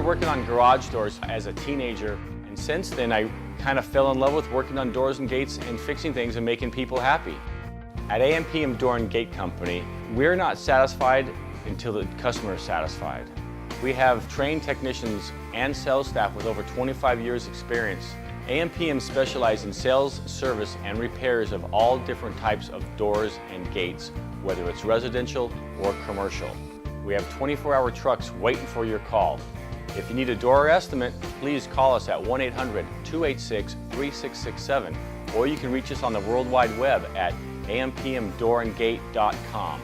started working on garage doors as a teenager, and since then I kind of fell in love with working on doors and gates and fixing things and making people happy. At AMPM Door and Gate Company, we're not satisfied until the customer is satisfied. We have trained technicians and sales staff with over 25 years experience. AMPM specializes in sales, service, and repairs of all different types of doors and gates, whether it's residential or commercial. We have 24-hour trucks waiting for your call. If you need a door estimate, please call us at 1-800-286-3667, or you can reach us on the World Wide Web at ampmdoorandgate.com.